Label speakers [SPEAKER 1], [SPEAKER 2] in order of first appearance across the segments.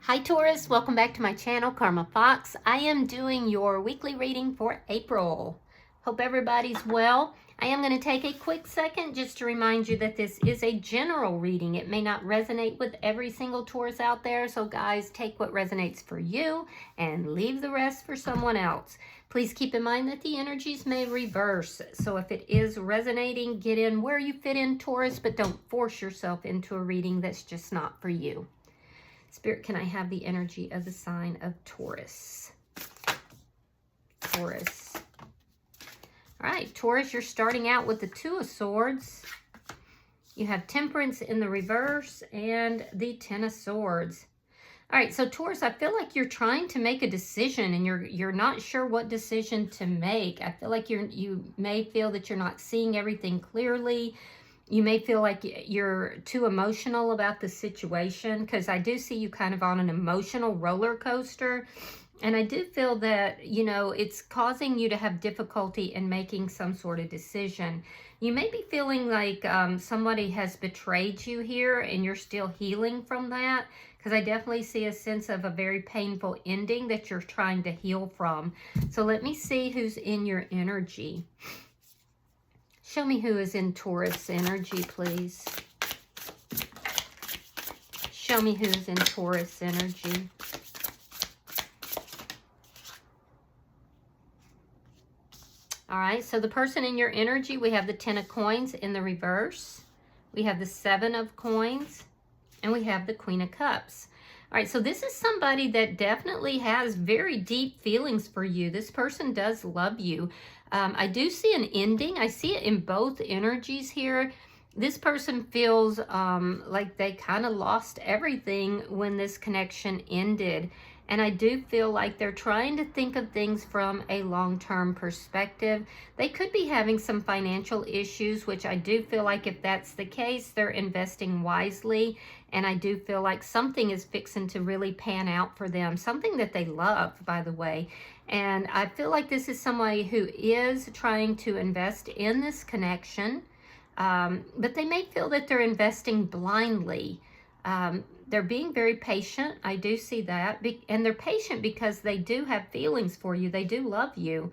[SPEAKER 1] Hi Taurus, welcome back to my channel, Karma Fox. I am doing your weekly reading for April. Hope everybody's well. I am going to take a quick second just to remind you that this is a general reading. It may not resonate with every single Taurus out there, so guys, take what resonates for you and leave the rest for someone else. Please keep in mind that the energies may reverse, so if it is resonating, get in where you fit in, Taurus, but don't force yourself into a reading that's just not for you. Spirit, can I have the energy of the sign of Taurus? Taurus. All right, Taurus, you're starting out with the Two of Swords. You have Temperance in the reverse and the Ten of Swords. All right, so Taurus, I feel like you're trying to make a decision and you're not sure what decision to make. I feel like you may feel that you're not seeing everything clearly. You may feel like you're too emotional about the situation, because I do see you kind of on an emotional roller coaster. And I do feel that, you know, it's causing you to have difficulty in making some sort of decision. You may be feeling like somebody has betrayed you here and you're still healing from that, because I definitely see a sense of a very painful ending that you're trying to heal from. So let me see who's in your energy. Show me who is in Taurus energy, please. Show me who is in Taurus energy. All right, so the person in your energy, we have the Ten of Coins in the reverse. We have the Seven of Coins, and we have the Queen of Cups. All right, so this is somebody that definitely has very deep feelings for you. This person does love you. I do see an ending. I see it in both energies here. This person feels like they kind of lost everything when this connection ended. And I do feel like they're trying to think of things from a long-term perspective. They could be having some financial issues, which I do feel like if that's the case, they're investing wisely. And I do feel like something is fixing to really pan out for them. Something that they love, by the way. And I feel like this is somebody who is trying to invest in this connection. But they may feel that they're investing blindly. They're being very patient. I do see that. And they're patient because they do have feelings for you. They do love you.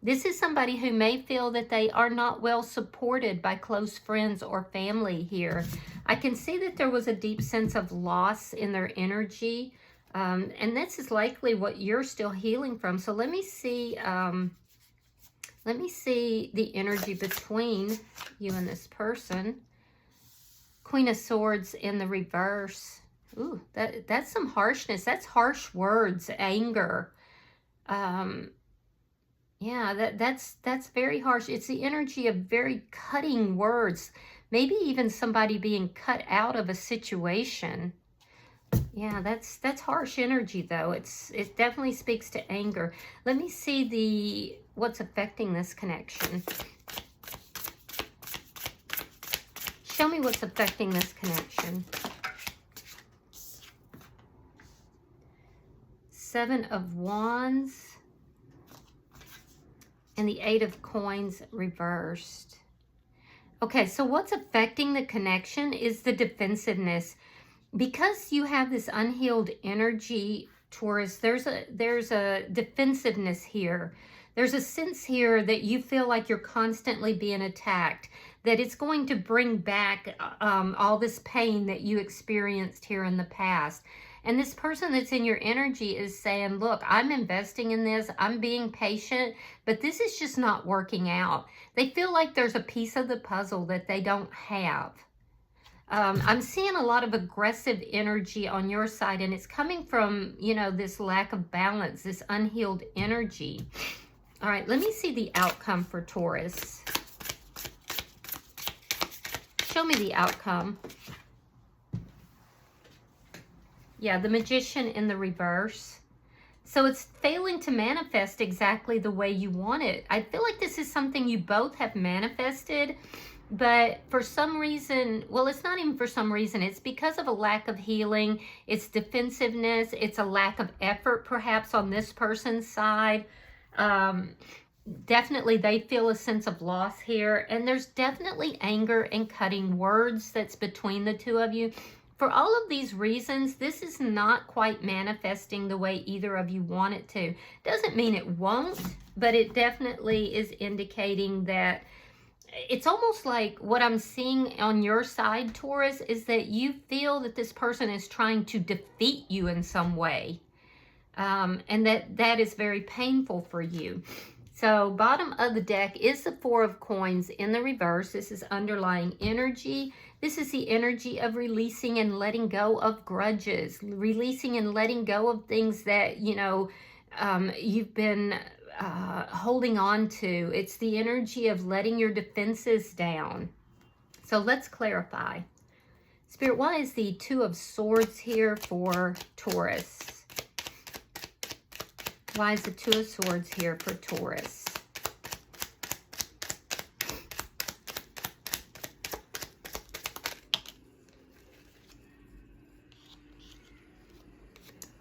[SPEAKER 1] This is somebody who may feel that they are not well supported by close friends or family here. I can see that there was a deep sense of loss in their energy. And this is likely what you're still healing from. So let me see the energy between you and this person. Queen of Swords in the reverse. Ooh, that's some harshness. That's harsh words, anger. Yeah, that's very harsh. It's the energy of very cutting words. Maybe even somebody being cut out of a situation. Yeah, that's harsh energy though. It definitely speaks to anger. Let me see what's affecting this connection. Show me what's affecting this connection. Seven of Wands and the Eight of Coins reversed. Okay, so what's affecting the connection is the defensiveness. Because you have this unhealed energy, Taurus, there's a defensiveness here. There's a sense here that you feel like you're constantly being attacked, that it's going to bring back all this pain that you experienced here in the past. And this person that's in your energy is saying, look, I'm investing in this. I'm being patient, but this is just not working out. They feel like there's a piece of the puzzle that they don't have. I'm seeing a lot of aggressive energy on your side, and it's coming from, you know, this lack of balance, this unhealed energy. All right, let me see the outcome for Taurus. Show me the outcome. Yeah, the Magician in the reverse. So it's failing to manifest exactly the way you want it. I feel like this is something you both have manifested, but for some reason, well, it's not even for some reason. It's because of a lack of healing. It's defensiveness. It's a lack of effort, perhaps, on this person's side. Definitely, they feel a sense of loss here. And there's definitely anger and cutting words that's between the two of you. for all of these reasons, this is not quite manifesting the way either of you want it to. Doesn't mean it won't, but it definitely is indicating that it's almost like what I'm seeing on your side, Taurus, is that you feel that this person is trying to defeat you in some way. And that is very painful for you. So bottom of the deck is the Four of Coins in the reverse. This is underlying energy. This is the energy of releasing and letting go of grudges, releasing and letting go of things that, you know, you've been holding on to. It's the energy of letting your defenses down. So let's clarify. Spirit, why is the Two of Swords here for Taurus? Why is the Two of Swords here for Taurus?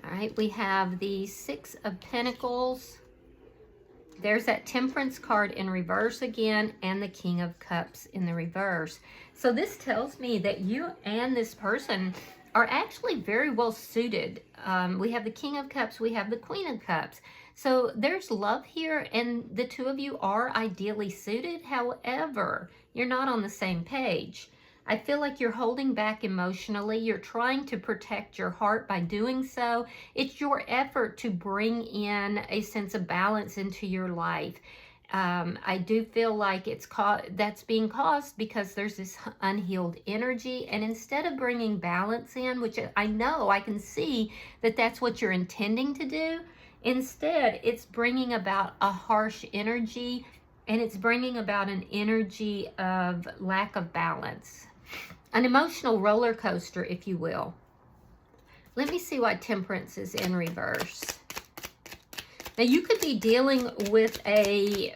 [SPEAKER 1] All right, we have the Six of Pentacles. There's that Temperance card in reverse again, and the King of Cups in the reverse. So this tells me that you and this person are actually very well suited. We have the King of Cups, we have the Queen of Cups. So there's love here, and the two of you are ideally suited. However, you're not on the same page. I feel like you're holding back emotionally. You're trying to protect your heart by doing so. It's your effort to bring in a sense of balance into your life. I do feel like that's being caused because there's this unhealed energy. And instead of bringing balance in, which I know, I can see that that's what you're intending to do, instead it's bringing about a harsh energy, and it's bringing about an energy of lack of balance. An emotional roller coaster, if you will. Let me see why Temperance is in reverse. Now, you could be dealing with a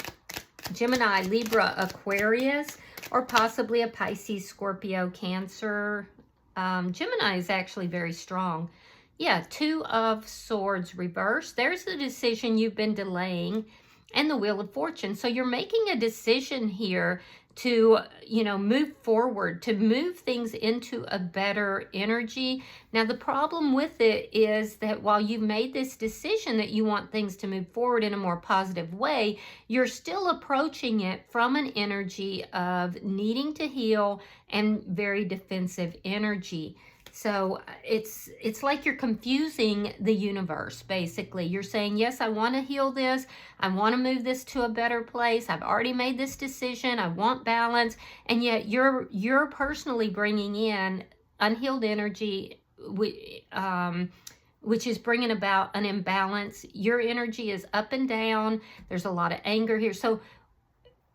[SPEAKER 1] Gemini, Libra, Aquarius, or possibly a Pisces, Scorpio, Cancer. Gemini is actually very strong. Yeah, Two of Swords reverse. There's the decision you've been delaying, and the Wheel of Fortune. So you're making a decision here to, you know, move forward, to move things into a better energy. Now, the problem with it is that while you've made this decision that you want things to move forward in a more positive way, you're still approaching it from an energy of needing to heal and very defensive energy. So it's like you're confusing the universe, basically. You're saying, yes, I want to heal this. I want to move this to a better place. I've already made this decision. I want balance. And yet you're personally bringing in unhealed energy, which is bringing about an imbalance. Your energy is up and down. There's a lot of anger here. So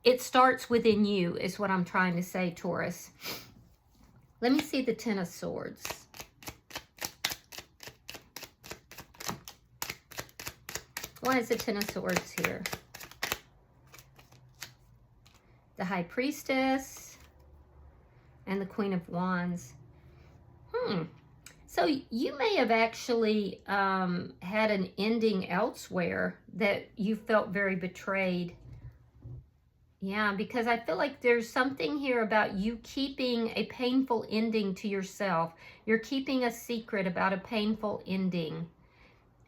[SPEAKER 1] it starts within you, is what I'm trying to say, Taurus. Let me see the Ten of Swords. Why is the Ten of Swords here? The High Priestess and the Queen of Wands. So you may have actually had an ending elsewhere that you felt very betrayed. Yeah, because I feel like there's something here about you keeping a painful ending to yourself. You're keeping a secret about a painful ending.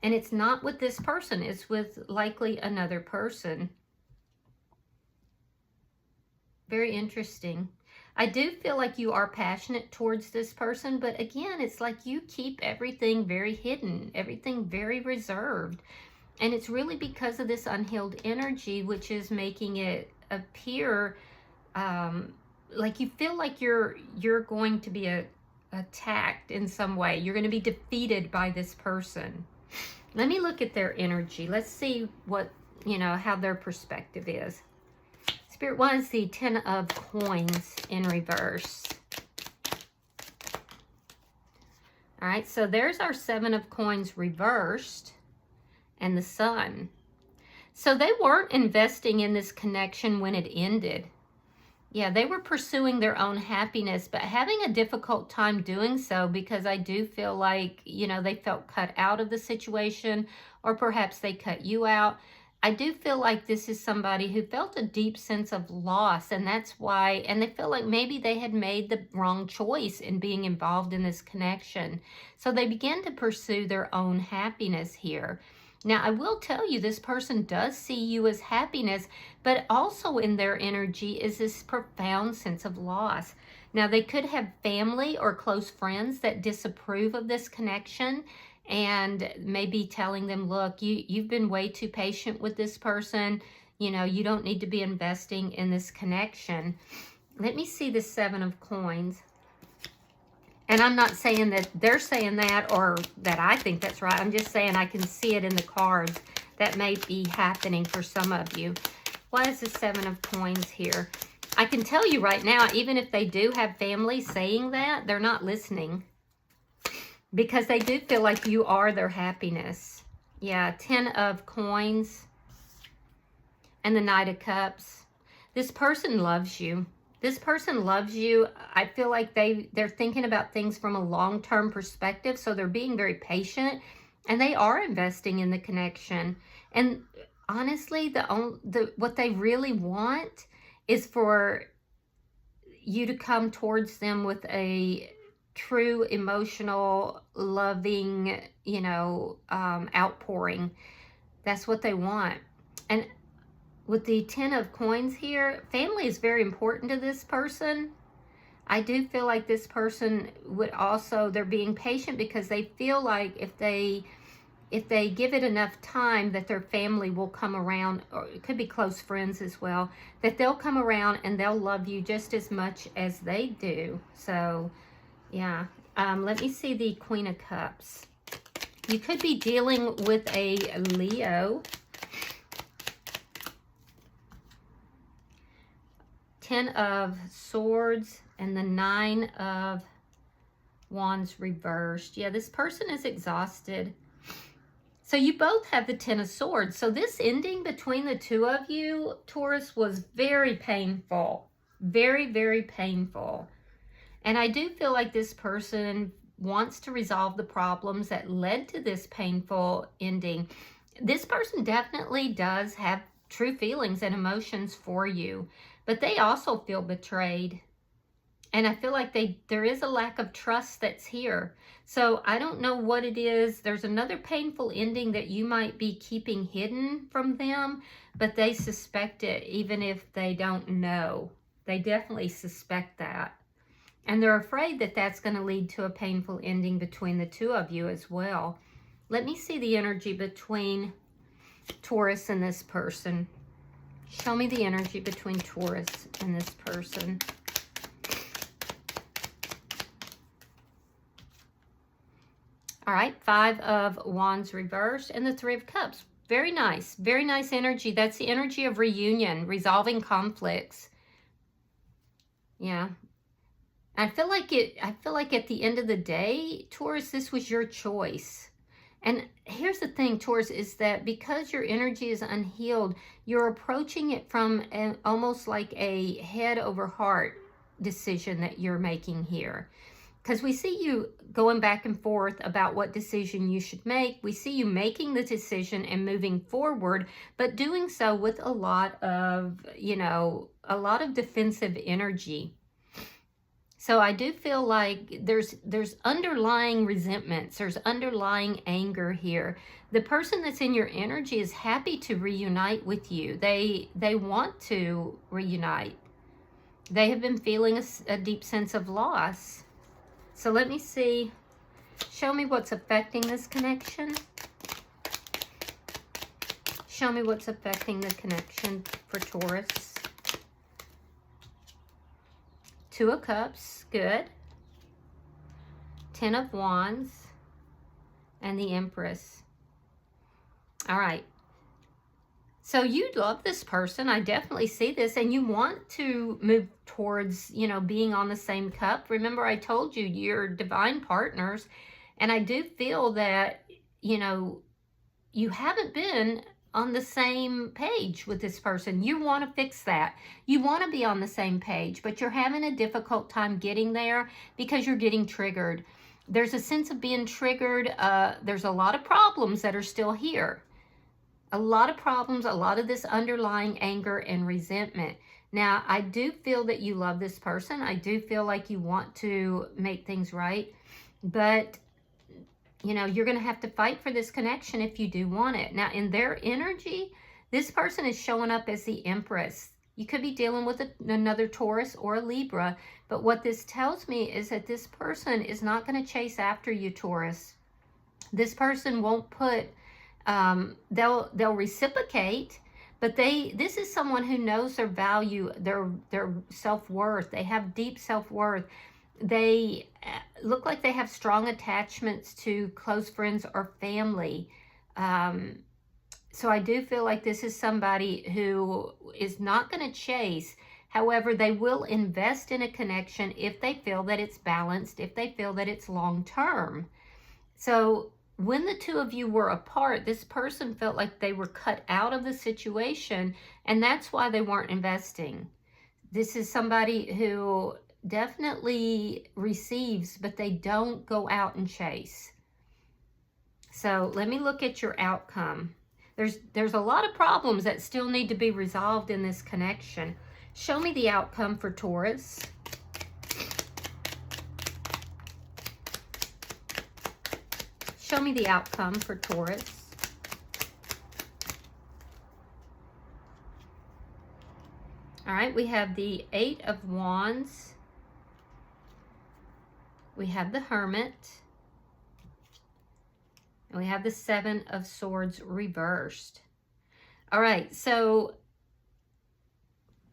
[SPEAKER 1] And it's not with this person. It's with likely another person. Very interesting. I do feel like you are passionate towards this person. But again, it's like you keep everything very hidden. Everything very reserved. And it's really because of this unhealed energy, which is making it appear like you feel like you're going to be attacked in some way. You're going to be defeated by this person. Let me look at their energy. Let's see what, you know, how their perspective is. Spirit, why is the Ten of Coins in reverse? All right, so there's our Seven of Coins reversed and the Sun. So they weren't investing in this connection when it ended. Yeah, they were pursuing their own happiness, but having a difficult time doing so because I do feel like, you know, they felt cut out of the situation, or perhaps they cut you out. I do feel like this is somebody who felt a deep sense of loss, and that's why, and they feel like maybe they had made the wrong choice in being involved in this connection. So they began to pursue their own happiness here. Now, I will tell you, this person does see you as happiness, but also in their energy is this profound sense of loss. Now, they could have family or close friends that disapprove of this connection, and maybe telling them, look, you've been way too patient with this person. You know, you don't need to be investing in this connection. Let me see the 7 of Coins. And I'm not saying that they're saying that or that I think that's right. I'm just saying I can see it in the cards that may be happening for some of you. Why is the 7 of Coins here? I can tell you right now, even if they do have family saying that, they're not listening. Because they do feel like you are their happiness. Yeah, 10 of Coins and the Knight of Cups. This person loves you. This person loves you. I feel like they're thinking about things from a long-term perspective, so they're being very patient, and they are investing in the connection. And honestly, what they really want is for you to come towards them with a true emotional, loving, you know, outpouring. That's what they want. And with the 10 of Coins here, family is very important to this person. I do feel like this person would also, they're being patient because they feel like if they give it enough time that their family will come around, or it could be close friends as well, that they'll come around and they'll love you just as much as they do. So, yeah. Let me see the Queen of Cups. You could be dealing with a Leo. 10 of Swords and the 9 of Wands reversed. Yeah, this person is exhausted. So you both have the 10 of Swords. So this ending between the two of you, Taurus, was very painful. Very, very painful. And I do feel like this person wants to resolve the problems that led to this painful ending. This person definitely does have true feelings and emotions for you, but they also feel betrayed. And I feel like there is a lack of trust that's here. So I don't know what it is. There's another painful ending that you might be keeping hidden from them, but they suspect it even if they don't know. They definitely suspect that. And they're afraid that that's going to lead to a painful ending between the two of you as well. Let me see the energy between Taurus and this person. Show me the energy between Taurus and this person. All right, 5 of Wands reversed and the 3 of Cups. Very nice energy. That's the energy of reunion, resolving conflicts. Yeah. I feel like at the end of the day, Taurus, this was your choice. And here's the thing, Taurus, is that because your energy is unhealed, you're approaching it from almost like a head over heart decision that you're making here. Because we see you going back and forth about what decision you should make. We see you making the decision and moving forward, but doing so with a lot of, a lot of defensive energy. So I do feel like there's underlying resentments, there's underlying anger here. The person that's in your energy is happy to reunite with you. They want to reunite. They have been feeling a deep sense of loss. So let me see. Show me what's affecting this connection. Show me what's affecting the connection for Taurus. 2 of Cups, good. 10 of Wands and the Empress. All right. So you love this person. I definitely see this, and you want to move towards, being on the same cup. Remember, I told you you're divine partners, and I do feel that, you haven't been on the same page with this person. You want to fix that. You want to be on the same page, but you're having a difficult time getting there because you're getting triggered. There's a sense of being triggered. There's a lot of problems that are still here. A lot of problems, a lot of this underlying anger and resentment. Now, I do feel that you love this person. I do feel like you want to make things right. But, you know, you're going to have to fight for this connection if you do want it. Now, in their energy, this person is showing up as the Empress. You could be dealing with another Taurus or a Libra. But what this tells me is that this person is not going to chase after you, Taurus. This person won't put, they'll reciprocate. But this is someone who knows their value, their self-worth. They have deep self-worth. They look like they have strong attachments to close friends or family. So I do feel like this is somebody who is not going to chase. However, they will invest in a connection if they feel that it's balanced, if they feel that it's long-term. So when the two of you were apart, this person felt like they were cut out of the situation, and that's why they weren't investing. This is somebody who definitely receives, but they don't go out and chase. So let me look at your outcome. There's a lot of problems that still need to be resolved in this connection. Show me the outcome for Taurus. Show me the outcome for Taurus. All right, we have the 8 of Wands. We have the Hermit. And we have the 7 of Swords reversed. All right, so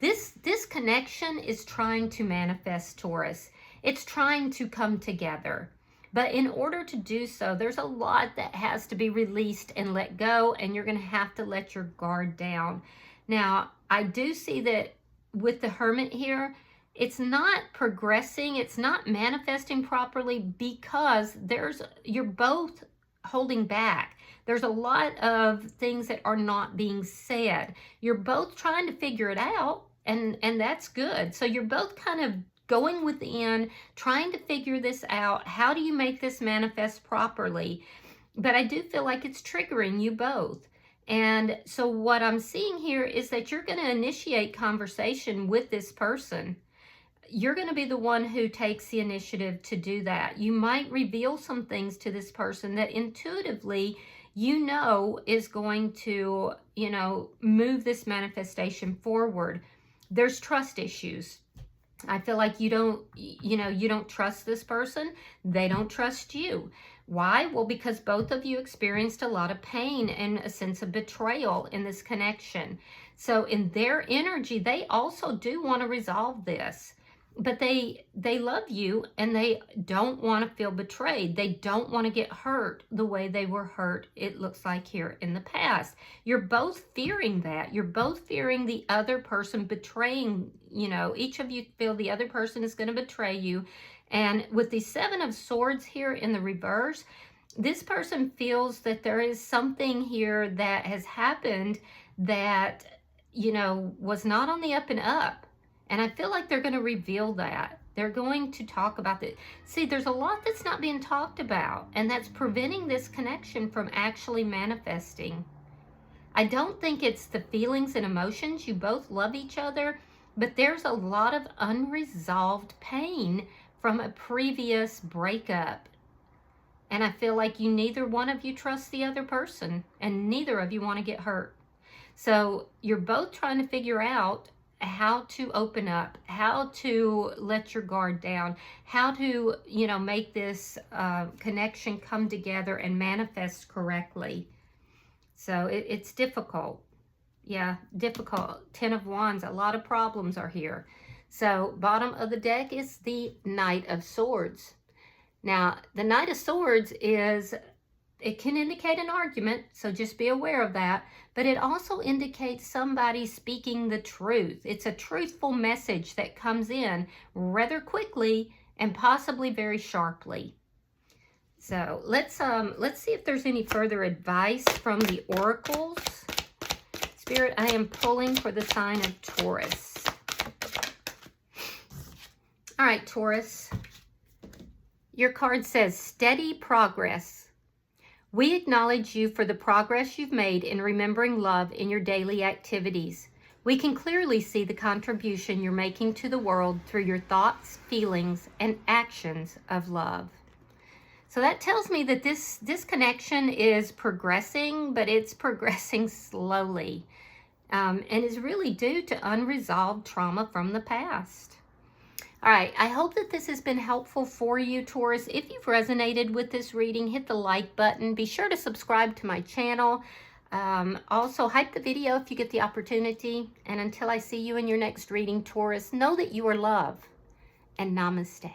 [SPEAKER 1] this connection is trying to manifest, Taurus. It's trying to come together. But in order to do so, there's a lot that has to be released and let go, and you're going to have to let your guard down. Now, I do see that with the Hermit here, it's not progressing, it's not manifesting properly because you're both holding back. There's a lot of things that are not being said. You're both trying to figure it out, and that's good. So you're both kind of going within, trying to figure this out. How do you make this manifest properly? But I do feel like it's triggering you both. And so what I'm seeing here is that you're going to initiate conversation with this person. You're going to be the one who takes the initiative to do that. You might reveal some things to this person that intuitively you know is going to, you know, move this manifestation forward. There's trust issues. I feel like you don't trust this person. They don't trust you. Why? Well, because both of you experienced a lot of pain and a sense of betrayal in this connection. So in their energy, they also do want to resolve this. But they love you, and they don't want to feel betrayed. They don't want to get hurt the way they were hurt, it looks like, here in the past. You're both fearing that. You're both fearing the other person betraying, you know, each of you feel the other person is going to betray you. And with the 7 of Swords here in the reverse, this person feels that there is something here that has happened that, you know, was not on the up and up. And I feel like they're going to reveal that. They're going to talk about that. See, there's a lot that's not being talked about, and that's preventing this connection from actually manifesting. I don't think it's the feelings and emotions. You both love each other, but there's a lot of unresolved pain from a previous breakup. And I feel like neither one of you trusts the other person, and neither of you want to get hurt. So you're both trying to figure out how to open up, how to let your guard down, how to, you know, make this connection come together and manifest correctly. So it's difficult. Yeah, difficult. 10 of Wands, a lot of problems are here. So bottom of the deck is the Knight of Swords. Now, the Knight of Swords it can indicate an argument, so just be aware of that. But it also indicates somebody speaking the truth. It's a truthful message that comes in rather quickly and possibly very sharply. So let's see if there's any further advice from the oracles. Spirit, I am pulling for the sign of Taurus. All right, Taurus. Your card says steady progress. We acknowledge you for the progress you've made in remembering love in your daily activities. We can clearly see the contribution you're making to the world through your thoughts, feelings, and actions of love. So that tells me that this connection is progressing, but it's progressing slowly, and is really due to unresolved trauma from the past. All right, I hope that this has been helpful for you, Taurus. If you've resonated with this reading, hit the like button. Be sure to subscribe to my channel. Also, hype the video if you get the opportunity. And until I see you in your next reading, Taurus, know that you are loved, and namaste.